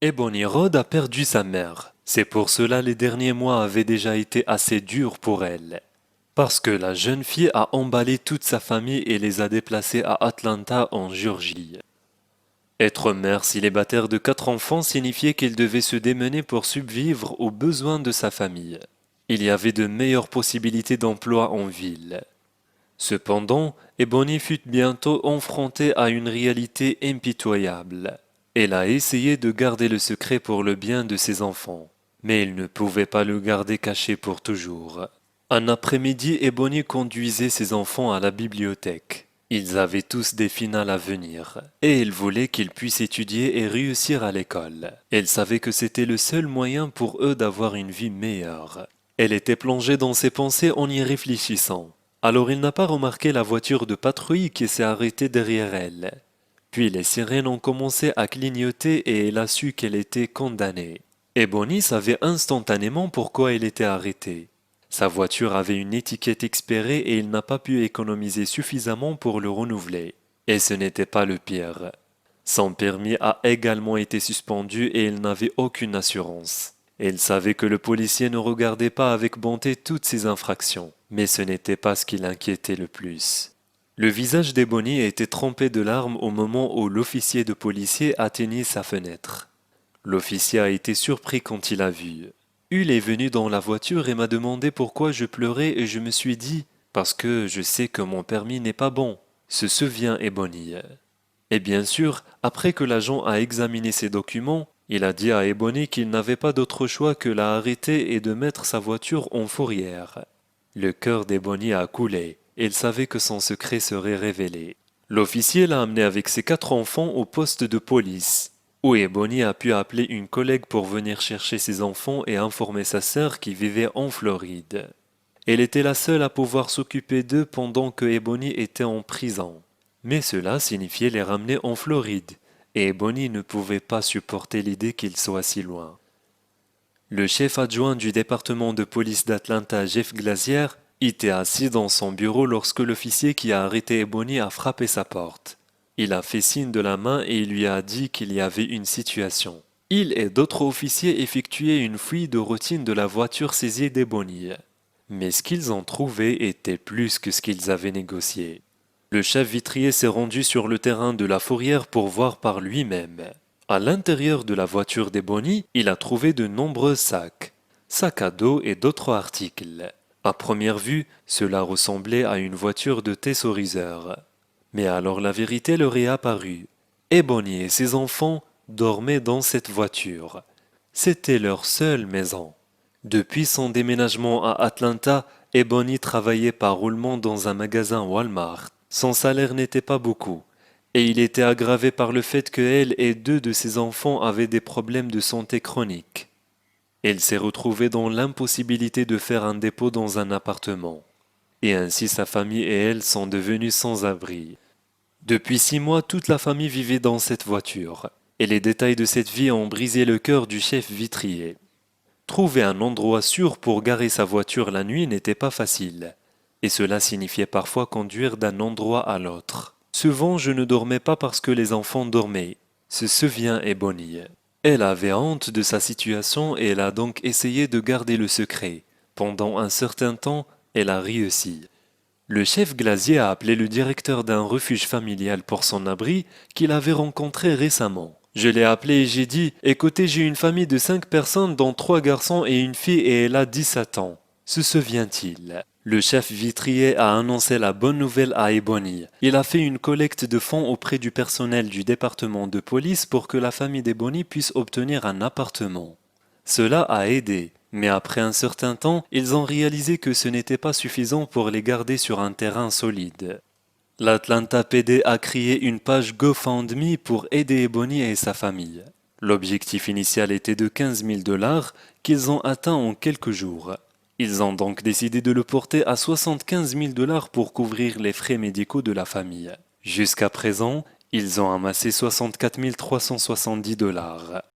Ebony Rhodes a perdu sa mère. C'est pour cela les derniers mois avaient déjà été assez durs pour elle. Parce que la jeune fille a emballé toute sa famille et les a déplacés à Atlanta en Géorgie. Être mère célibataire de 4 enfants signifiait qu'elle devait se démener pour subvivre aux besoins de sa famille. Il y avait de meilleures possibilités d'emploi en ville. Cependant, Ebony fut bientôt confrontée à une réalité impitoyable. Elle a essayé de garder le secret pour le bien de ses enfants, mais elle ne pouvait pas le garder caché pour toujours. Un après-midi, Ebony conduisait ses enfants à la bibliothèque. Ils avaient tous des finales à venir, et elle voulait qu'ils puissent étudier et réussir à l'école. Elle savait que c'était le seul moyen pour eux d'avoir une vie meilleure. Elle était plongée dans ses pensées en y réfléchissant. Alors il n'a pas remarqué la voiture de patrouille qui s'est arrêtée derrière elle. Puis les sirènes ont commencé à clignoter et elle a su qu'elle était condamnée. Ebony savait instantanément pourquoi elle était arrêtée. Sa voiture avait une étiquette expirée et il n'a pas pu économiser suffisamment pour le renouveler. Et ce n'était pas le pire. Son permis a également été suspendu et il n'avait aucune assurance. Elle savait que le policier ne regardait pas avec bonté toutes ses infractions, mais ce n'était pas ce qui l'inquiétait le plus. Le visage d'Ebony était trempé de larmes au moment où l'officier de policier atteignit sa fenêtre. L'officier a été surpris quand il a vu. Il est venu dans la voiture et m'a demandé pourquoi je pleurais et je me suis dit « parce que je sais que mon permis n'est pas bon », se souvient Ebony. Et bien sûr, après que l'agent a examiné ses documents, il a dit à Ebony qu'il n'avait pas d'autre choix que la arrêter et de mettre sa voiture en fourrière. Le cœur d'Ebony a coulé. Il savait que son secret serait révélé. L'officier l'a amené avec ses 4 enfants au poste de police, où Ebony a pu appeler une collègue pour venir chercher ses enfants et informer sa sœur qui vivait en Floride. Elle était la seule à pouvoir s'occuper d'eux pendant que Ebony était en prison. Mais cela signifiait les ramener en Floride, et Ebony ne pouvait pas supporter l'idée qu'ils soient si loin. Le chef adjoint du département de police d'Atlanta, Jeff Glazier, était assis dans son bureau lorsque l'officier qui a arrêté Ebony a frappé sa porte. Il a fait signe de la main et il lui a dit qu'il y avait une situation. Il et d'autres officiers effectuaient une fouille de routine de la voiture saisie d'Ebony. Mais ce qu'ils ont trouvé était plus que ce qu'ils avaient négocié. Le chef vitrier s'est rendu sur le terrain de la fourrière pour voir par lui-même. À l'intérieur de la voiture d'Ebony, il a trouvé de nombreux sacs à dos et d'autres articles. À première vue, cela ressemblait à une voiture de thésauriseur. Mais alors la vérité leur est apparue. Ebony et ses enfants dormaient dans cette voiture. C'était leur seule maison. Depuis son déménagement à Atlanta, Ebony travaillait par roulement dans un magasin Walmart. Son salaire n'était pas beaucoup, et il était aggravé par le fait qu'elle et 2 de ses enfants avaient des problèmes de santé chroniques. Elle s'est retrouvée dans l'impossibilité de faire un dépôt dans un appartement. Et ainsi sa famille et elle sont devenus sans abri. Depuis 6 mois, toute la famille vivait dans cette voiture. Et les détails de cette vie ont brisé le cœur du chef vitrier. Trouver un endroit sûr pour garer sa voiture la nuit n'était pas facile. Et cela signifiait parfois conduire d'un endroit à l'autre. Souvent, je ne dormais pas parce que les enfants dormaient, se souvient Ebony. Elle avait honte de sa situation et elle a donc essayé de garder le secret. Pendant un certain temps, elle a réussi. Le chef Glazier a appelé le directeur d'un refuge familial pour son abri qu'il avait rencontré récemment. Je l'ai appelé et j'ai dit « Écoutez, j'ai une famille de 5 personnes dont 3 garçons et une fille et elle a 17 ans. » Se souvient-il? Le chef vitrier a annoncé la bonne nouvelle à Ebony. Il a fait une collecte de fonds auprès du personnel du département de police pour que la famille d'Ebony puisse obtenir un appartement. Cela a aidé, mais après un certain temps, ils ont réalisé que ce n'était pas suffisant pour les garder sur un terrain solide. L'Atlanta PD a créé une page GoFundMe pour aider Ebony et sa famille. L'objectif initial était de 15 000 $ qu'ils ont atteint en quelques jours. Ils ont donc décidé de le porter à 75 000 $ pour couvrir les frais médicaux de la famille. Jusqu'à présent, ils ont amassé 64 370 $.